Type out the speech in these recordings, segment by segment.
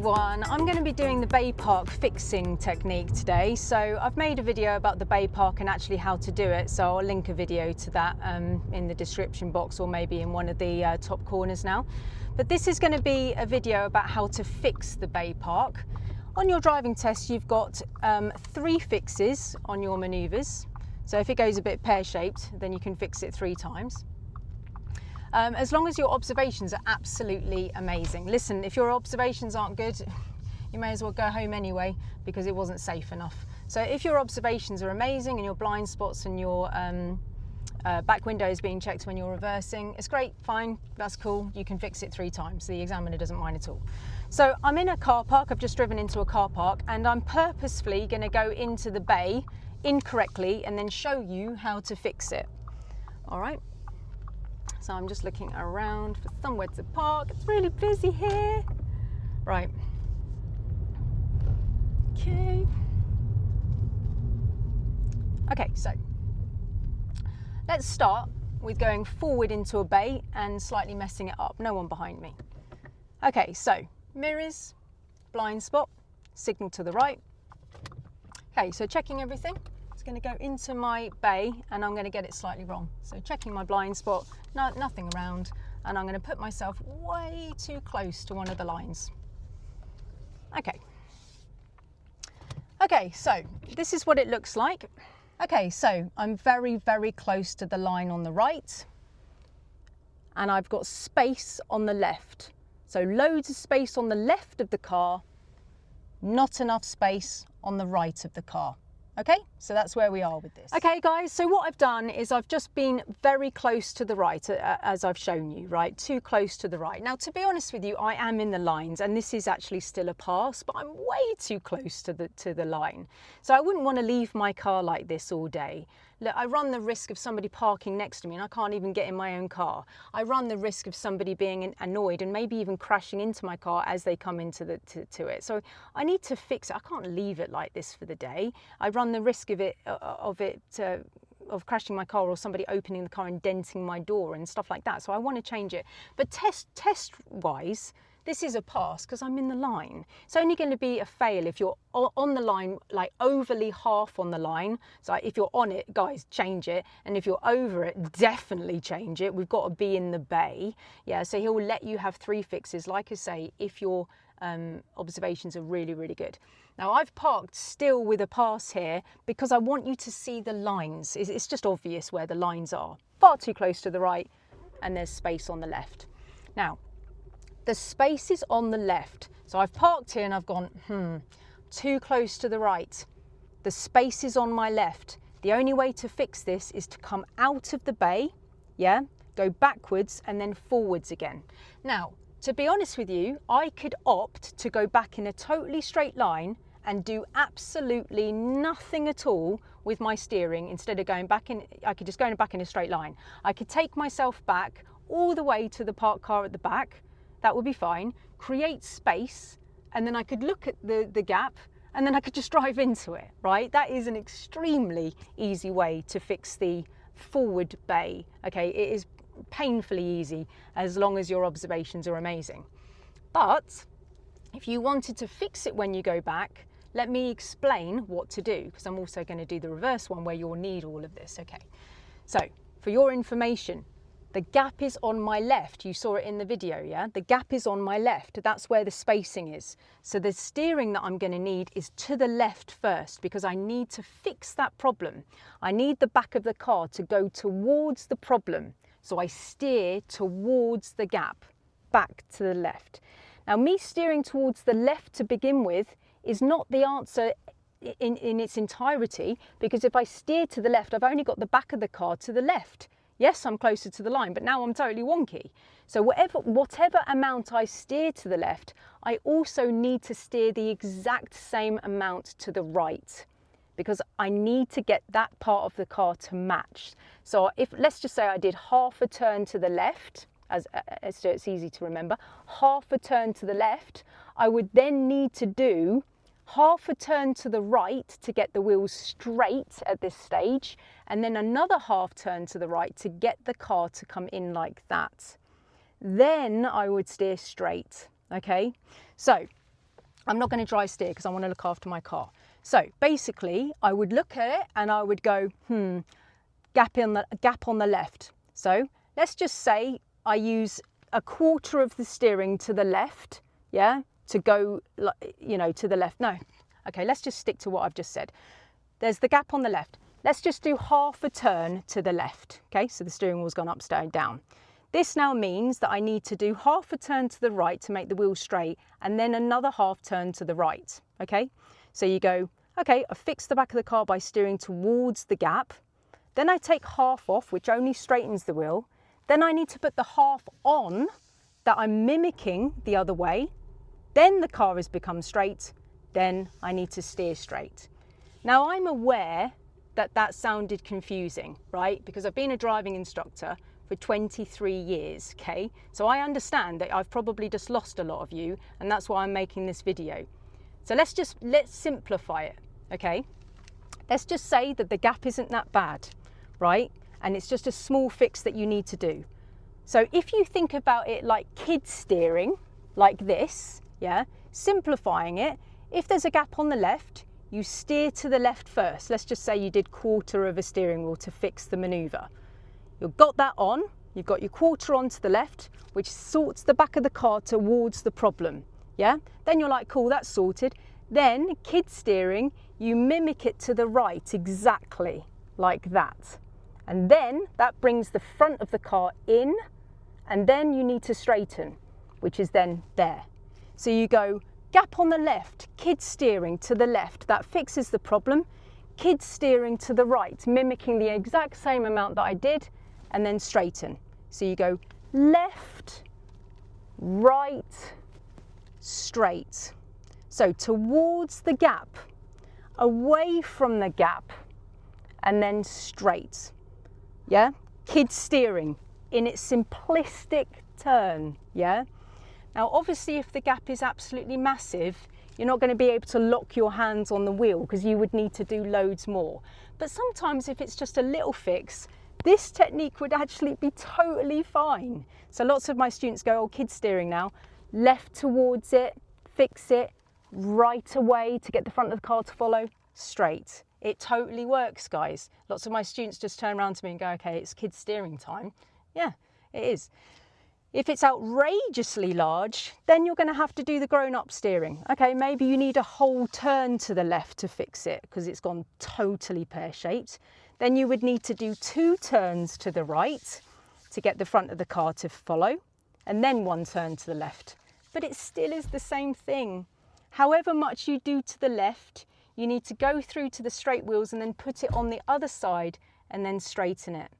everyone, I'm going to be doing the bay park fixing technique today. So I've made a video about the bay park and actually how to do it, so I'll link a video to that in the description box or maybe in one of the top corners now. But this is going to be a video about how to fix the bay park. On your driving test you've got 3 fixes on your manoeuvres, so if it goes a bit pear-shaped then you can fix it 3 times. As long as your observations are absolutely amazing. Listen, if your observations aren't good, you may as well go home anyway because it wasn't safe enough. So if your observations are amazing and your blind spots and your back window is being checked when you're reversing, it's great, fine, that's cool, you can fix it 3 times. The examiner doesn't mind at all. So I'm in a car park, I've just driven into a car park and I'm purposefully going to go into the bay incorrectly and then show you how to fix it. All right. So I'm just looking around for somewhere to park. It's really busy here. Right. Okay. Okay, so let's start with going forward into a bay and slightly messing it up. No one behind me. Okay, so mirrors, blind spot, signal to the right. Okay, so checking everything. It's going to go into my bay and I'm going to get it slightly wrong. So checking my blind spot, nothing around, and I'm going to put myself way too close to one of the lines. Okay. Okay, so this is what it looks like. Okay, so I'm very, very close to the line on the right and I've got space on the left. So loads of space on the left of the car, not enough space on the right of the car. Okay, so that's where we are with this. Okay guys, so what I've done is I've just been very close to the right, as I've shown you, right? Too close to the right. Now, to be honest with you, I am in the lines and this is actually still a pass, but I'm way too close to the line. So I wouldn't want to leave my car like this all day. Look, I run the risk of somebody parking next to me and I can't even get in my own car. I run the risk of somebody being annoyed and maybe even crashing into my car as they come into to it. So I need to fix it. I can't leave it like this for the day. I run the risk of of crashing my car or somebody opening the car and denting my door and stuff like that. So I want to change it. But test wise, this is a pass because I'm in the line. It's only going to be a fail if you're on the line, like overly half on the line. So if you're on it, guys, change it. And if you're over it, definitely change it. We've got to be in the bay. Yeah, so he'll let you have 3 fixes, like I say, if your observations are really, really good. Now I've parked still with a pass here because I want you to see the lines. It's just obvious where the lines are. Far too close to the right and there's space on the left. Now, the space is on the left. So I've parked here and I've gone, too close to the right. The space is on my left. The only way to fix this is to come out of the bay, yeah, go backwards and then forwards again. Now, to be honest with you, I could opt to go back in a totally straight line and do absolutely nothing at all with my steering instead of going back in. I could just go back in a straight line. I could take myself back all the way to the parked car at the back. That would be fine. Create space and then I could look at the gap and then I could just drive into it, right? That is an extremely easy way to fix the forward bay. Okay, it is painfully easy as long as your observations are amazing. But if you wanted to fix it when you go back, let me explain what to do because I'm also going to do the reverse one where you'll need all of this. Okay, so for your information, the gap is on my left. You saw it in the video, yeah? The gap is on my left. That's where the spacing is. So the steering that I'm going to need is to the left first because I need to fix that problem. I need the back of the car to go towards the problem. So I steer towards the gap, back to the left. Now, me steering towards the left to begin with is not the answer in its entirety because if I steer to the left, I've only got the back of the car to the left. Yes, I'm closer to the line, but now I'm totally wonky. So whatever amount I steer to the left, I also need to steer the exact same amount to the right because I need to get that part of the car to match. So if, let's just say I did half a turn to the left, so it's easy to remember, half a turn to the left, I would then need to do half a turn to the right to get the wheels straight at this stage, and then another half turn to the right to get the car to come in like that. Then I would steer straight, okay? So I'm not going to dry steer because I want to look after my car. So basically I would look at it and I would go, gap on the left. So let's just say I use a quarter of the steering to the left, yeah, to go, you know, to the left. No, okay, let's just stick to what I've just said. There's the gap on the left. Let's just do half a turn to the left. Okay, so the steering wheel's gone up, down. This now means that I need to do half a turn to the right to make the wheel straight and then another half turn to the right. Okay, so you go, okay, I fix the back of the car by steering towards the gap. Then I take half off, which only straightens the wheel. Then I need to put the half on that I'm mimicking the other way. Then the car has become straight. Then I need to steer straight. Now I'm aware that that sounded confusing, right? Because I've been a driving instructor for 23 years, okay? So I understand that I've probably just lost a lot of you, and that's why I'm making this video. So let's simplify it, okay? Let's just say that the gap isn't that bad, right? And it's just a small fix that you need to do. So if you think about it like kid steering, like this, yeah, simplifying it, if there's a gap on the left, you steer to the left first. Let's just say you did quarter of a steering wheel to fix the maneuver. You've got that on, you've got your quarter on to the left, which sorts the back of the car towards the problem, yeah? Then you're like, cool, that's sorted. Then, kid steering, you mimic it to the right exactly like that. And then that brings the front of the car in, and then you need to straighten, which is then there. So you go, gap on the left, kid steering to the left, that fixes the problem. Kid steering to the right, mimicking the exact same amount that I did, and then straighten. So you go left, right, straight. So towards the gap, away from the gap, and then straight. Yeah? Kid steering in its simplistic turn, yeah? Now obviously if the gap is absolutely massive, you're not going to be able to lock your hands on the wheel because you would need to do loads more. But sometimes if it's just a little fix, this technique would actually be totally fine. So lots of my students go, oh, kid steering now, left towards it, fix it, right away to get the front of the car to follow, straight. It totally works, guys. Lots of my students just turn around to me and go, okay, it's kid steering time. Yeah, it is. If it's outrageously large, then you're going to have to do the grown-up steering. Okay, maybe you need a whole turn to the left to fix it because it's gone totally pear-shaped. Then you would need to do 2 turns to the right to get the front of the car to follow, and then 1 turn to the left. But it still is the same thing. However much you do to the left, you need to go through to the straight wheels and then put it on the other side and then straighten it.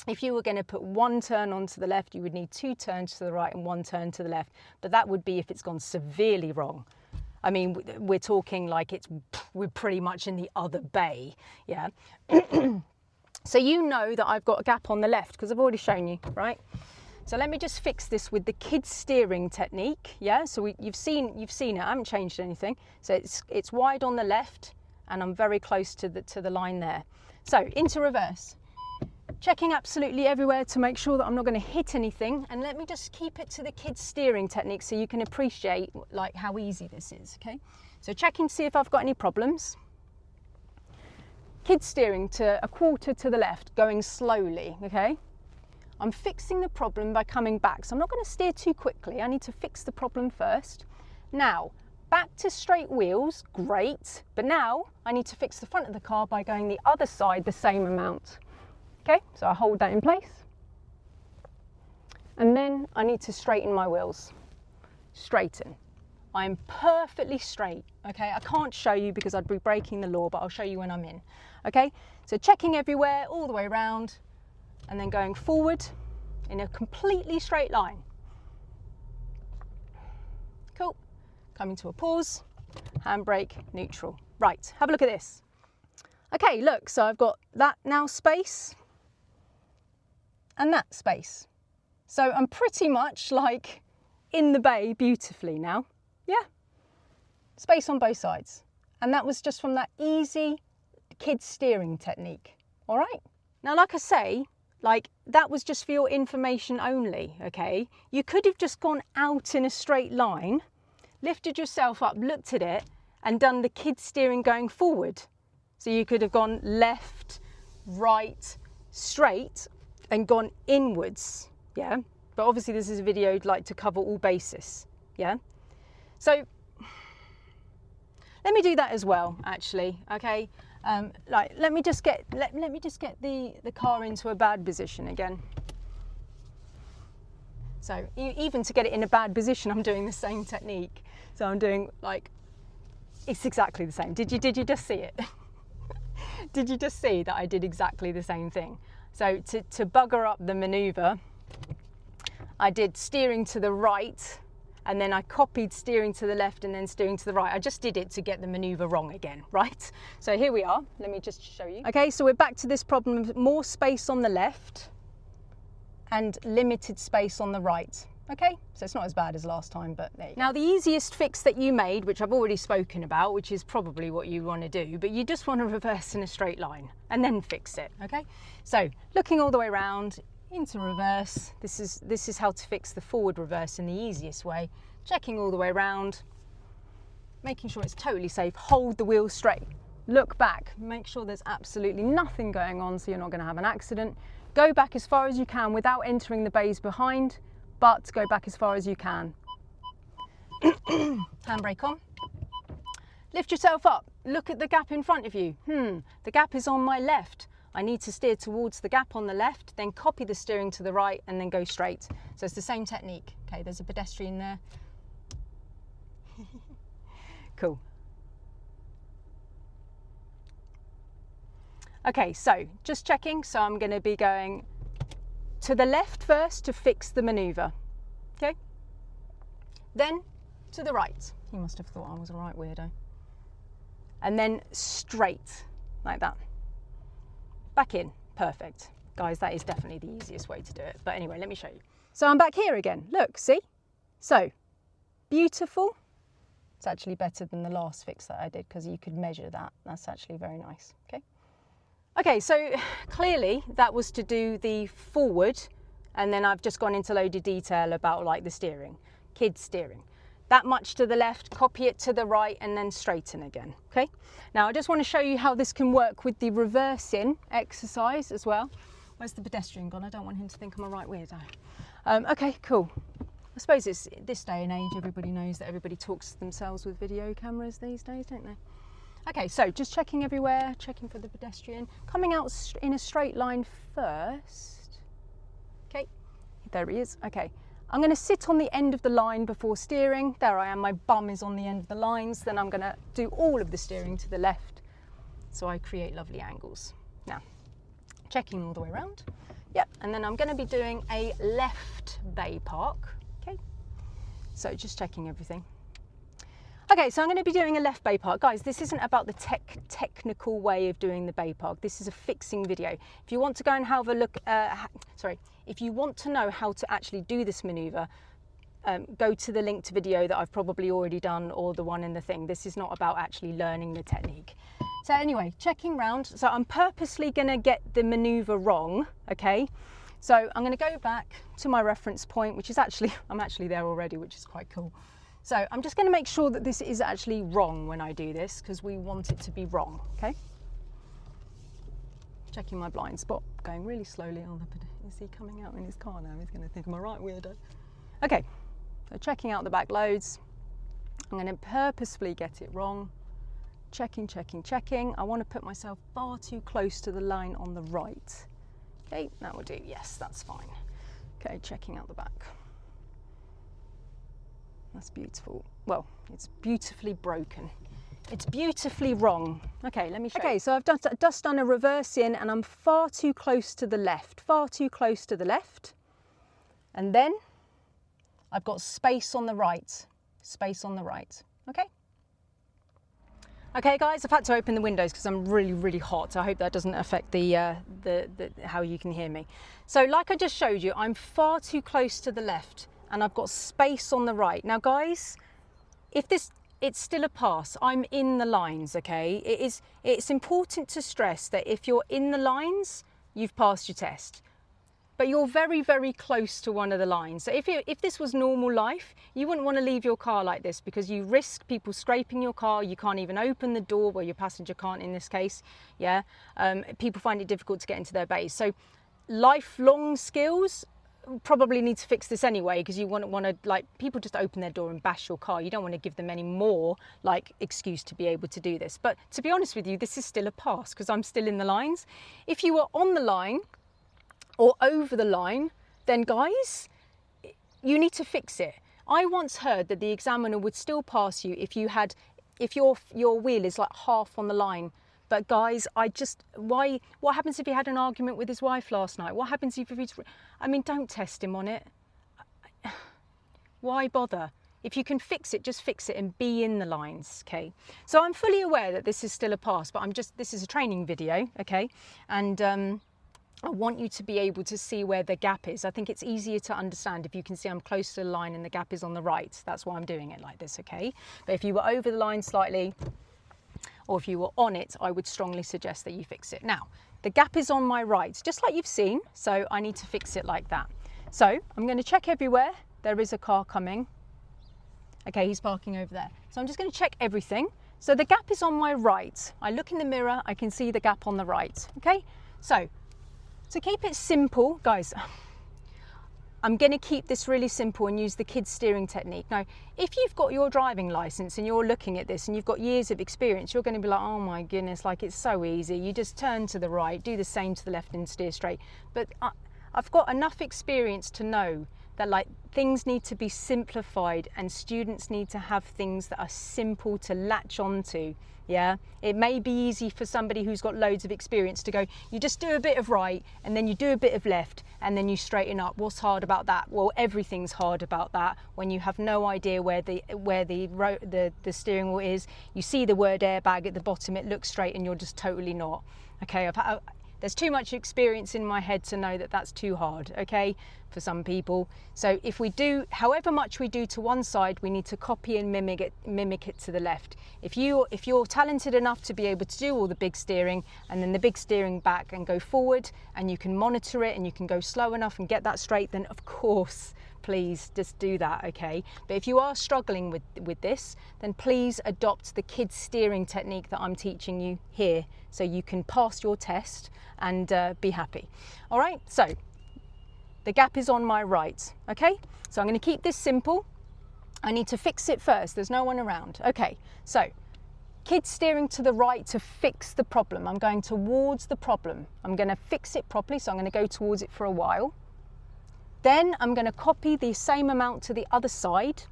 If you were going to put 1 turn onto the left, you would need 2 turns to the right and 1 turn to the left. But that would be if it's gone severely wrong. I mean, we're talking like we're pretty much in the other bay, yeah? So you know that I've got a gap on the left because I've already shown you, right? So let me just fix this with the kid steering technique, yeah? So you've seen it, I haven't changed anything. So it's wide on the left and I'm very close to the line there. So into reverse. Checking absolutely everywhere to make sure that I'm not going to hit anything, and let me just keep it to the kid steering technique so you can appreciate like how easy this is, okay? So checking to see if I've got any problems. Kid steering to a quarter to the left, going slowly, okay? I'm fixing the problem by coming back, so I'm not going to steer too quickly. I need to fix the problem first. Now, back to straight wheels, great, but now I need to fix the front of the car by going the other side the same amount. Okay, so I hold that in place. And then I need to straighten my wheels. Straighten. I'm perfectly straight, okay? I can't show you because I'd be breaking the law, but I'll show you when I'm in, okay? So checking everywhere, all the way around, and then going forward in a completely straight line. Cool. Coming to a pause, handbrake, neutral. Right, have a look at this. Okay, look, so I've got that now space and that space. So I'm pretty much like in the bay beautifully now. Yeah, space on both sides. And that was just from that easy kid steering technique, all right? Now, like I say, like that was just for your information only, okay? You could have just gone out in a straight line, lifted yourself up, looked at it, and done the kid steering going forward. So you could have gone left, right, straight, and gone inwards, yeah? But obviously this is a video I'd like to cover all bases, yeah? So let me do that as well, actually, okay? Let me just get the car into a bad position again. So even to get it in a bad position, I'm doing the same technique. So I'm doing like, it's exactly the same. Did you just see it? Did you just see that I did exactly the same thing? So to bugger up the maneuver, I did steering to the right, and then I copied steering to the left and then steering to the right. I just did it to get the maneuver wrong again, right? So here we are. Let me just show you. Okay, so we're back to this problem of more space on the left and limited space on the right. Okay, so it's not as bad as last time, but there you go. Now the easiest fix that you made, which I've already spoken about, which is probably what you want to do, but you just want to reverse in a straight line and then fix it, okay? So looking all the way around into reverse, this is how to fix the forward reverse in the easiest way. Checking all the way around, making sure it's totally safe, hold the wheel straight, look back, make sure there's absolutely nothing going on so you're not going to have an accident. Go back as far as you can without entering the bays behind, but go back as far as you can. Handbrake on. Lift yourself up. Look at the gap in front of you. The gap is on my left. I need to steer towards the gap on the left, then copy the steering to the right and then go straight. So it's the same technique. Okay, there's a pedestrian there. Cool. Okay, so just checking. So I'm going to be going to the left first to fix the maneuver. Okay? Then to the right. He must have thought I was a right weirdo. And then straight, like that. Back in. Perfect. Guys, that is definitely the easiest way to do it. But anyway, let me show you. So I'm back here again. Look, see? So, beautiful. It's actually better than the last fix that I did because you could measure that. That's actually very nice. Okay? Okay, so clearly that was to do the forward, and then I've just gone into loaded detail about like the steering, kid steering. That much to the left, copy it to the right, and then straighten again, okay? Now I just want to show you how this can work with the reversing exercise as well. Where's the pedestrian gone? I don't want him to think I'm a right weirdo. Okay, cool. I suppose it's this day and age, everybody knows that everybody talks to themselves with video cameras these days, don't they? Okay, so just checking everywhere, checking for the pedestrian, coming out in a straight line first. Okay, there he is. Okay, I'm going to sit on the end of the line before steering. There I am, my bum is on the end of the lines. Then I'm going to do all of the steering to the left so I create lovely angles. Now, checking all the way around. Yep, and then I'm going to be doing a left bay park. Okay, so just checking everything. Okay, so I'm going to be doing a left bay park. Guys, this isn't about the technical way of doing the bay park. This is a fixing video. If you want to go and have a look, if you want to know how to actually do this maneuver, go to the linked video that I've probably already done or the one in the thing. This is not about actually learning the technique. So anyway, checking round. So I'm purposely going to get the maneuver wrong, okay? So I'm going to go back to my reference point, which is actually, I'm actually there already, which is quite cool. So I'm just going to make sure that this is actually wrong when I do this, because we want it to be wrong, okay? Checking my blind spot, going really slowly on the, is he coming out in his car now? He's going to think I'm a right weirdo. Okay, so checking out the back loads. I'm going to purposefully get it wrong. Checking, checking, checking. I want to put myself far too close to the line on the right. Okay, that will do. Yes, that's fine. Okay, checking out the back. That's beautiful. Well, it's beautifully broken. It's beautifully wrong. Okay, let me show you. Okay, so I've just done a reverse in and I'm far too close to the left, far too close to the left. And then I've got space on the right, okay? Okay guys, I've had to open the windows because I'm really, really hot. I hope that doesn't affect the how you can hear me. So like I just showed you, I'm far too close to the left and I've got space on the right. Now guys, if it's still a pass, I'm in the lines, okay? It's important to stress that if you're in the lines, you've passed your test. but you're very, very close to one of the lines. So if this was normal life, you wouldn't want to leave your car like this, because you risk people scraping your car. You can't even open the door, well, your passenger can't in this case, yeah. People find it difficult to get into their bays. So lifelong skills probably need to fix this anyway, because you wouldn't want to, like, people just open their door and bash your car. You don't want to give them any more like excuse to be able to do this. But to be honest with you, this is still a pass because I'm still in the lines. If you were on the line or over the line, then guys, you need to fix it. I once heard that the examiner would still pass you if your wheel is like half on the line. But guys, what happens if he had an argument with his wife last night? What happens if he's, I mean, don't test him on it. Why bother? If you can fix it, just fix it and be in the lines, okay? So I'm fully aware that this is still a pass, but this is a training video, okay? And I want you to be able to see where the gap is. I think it's easier to understand if you can see I'm close to the line and the gap is on the right. That's why I'm doing it like this, okay? But if you were over the line slightly, or if you were on it, I would strongly suggest that you fix it. Now, the gap is on my right, just like you've seen, so I need to fix it like that. So I'm going to check everywhere. There is a car coming. Okay, he's parking over there. So I'm just going to check everything. So the gap is on my right. I look in the mirror, I can see the gap on the right. Okay, so to keep it simple, guys, I'm going to keep this really simple and use the kids steering technique. Now, if you've got your driving license and you're looking at this and you've got years of experience, you're going to be like, oh my goodness, like it's so easy. You just turn to the right, do the same to the left and steer straight. But I've got enough experience to know that like things need to be simplified and students need to have things that are simple to latch onto. Yeah, it may be easy for somebody who's got loads of experience to go, you just do a bit of right and then you do a bit of left and then you straighten up. What's hard about that? Well, everything's hard about that when you have no idea where the steering wheel is. You see the word airbag at the bottom, it looks straight and you're just totally not. Okay, there's too much experience in my head to know that that's too hard, okay, for some people. So if we do, however much we do to one side, we need to copy and mimic it to the left. If you're talented enough to be able to do all the big steering and then the big steering back and go forward, and you can monitor it and you can go slow enough and get that straight, then of course, please just do that, okay? But if you are struggling with this, then please adopt the kids steering technique that I'm teaching you here so you can pass your test and be happy. All right, so the gap is on my right, okay? So I'm going to keep this simple. I need to fix it first. There's no one around. Okay, so kids steering to the right to fix the problem. I'm going towards the problem. I'm going to fix it properly, so I'm going to go towards it for a while. Then I'm going to copy the same amount to the other side,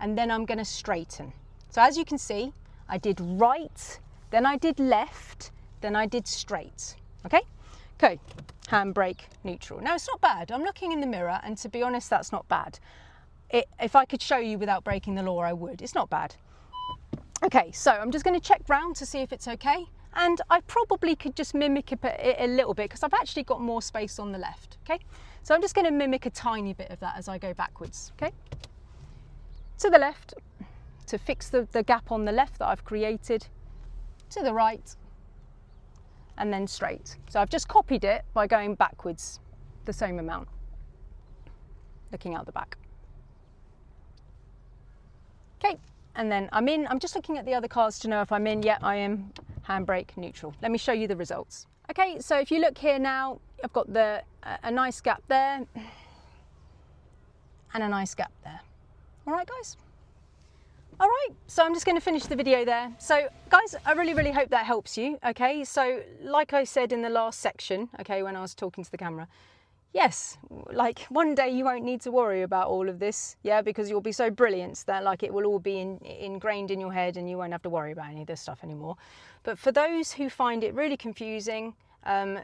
and then I'm going to straighten. So as you can see, I did right, then I did left, then I did straight. Okay? Okay, handbrake, neutral. Now it's not bad. I'm looking in the mirror, and to be honest, that's not bad. If I could show you without breaking the law, I would. It's not bad. Okay, so I'm just going to check round to see if it's okay. And I probably could just mimic it a little bit because I've actually got more space on the left, okay? So I'm just going to mimic a tiny bit of that as I go backwards, okay? To the left, to fix the gap on the left that I've created, to the right, and then straight. So I've just copied it by going backwards the same amount, looking out the back. Okay, and then I'm just looking at the other cars to know if I'm in. Yeah, I am. Handbrake, neutral. Let me show you the results. Okay, so if you look here now, I've got a nice gap there and a nice gap there. All right, guys? All right, so I'm just going to finish the video there. So guys, I really, really hope that helps you, okay? So like I said in the last section, okay, when I was talking to the camera, yes, like one day you won't need to worry about all of this, yeah, because you'll be so brilliant that like it will all be ingrained in your head and you won't have to worry about any of this stuff anymore. But for those who find it really confusing, to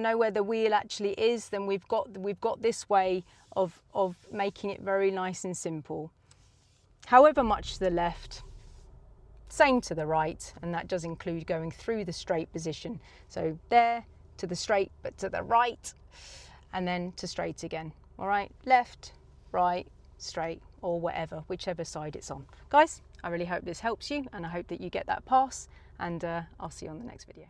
know where the wheel actually is, then we've got this way of making it very nice and simple. However much to the left, same to the right, and that does include going through the straight position. So there, to the straight, but to the right, and then to straight again. All right, left, right, straight, or whatever, whichever side it's on. Guys, I really hope this helps you, and I hope that you get that pass, and I'll see you on the next video.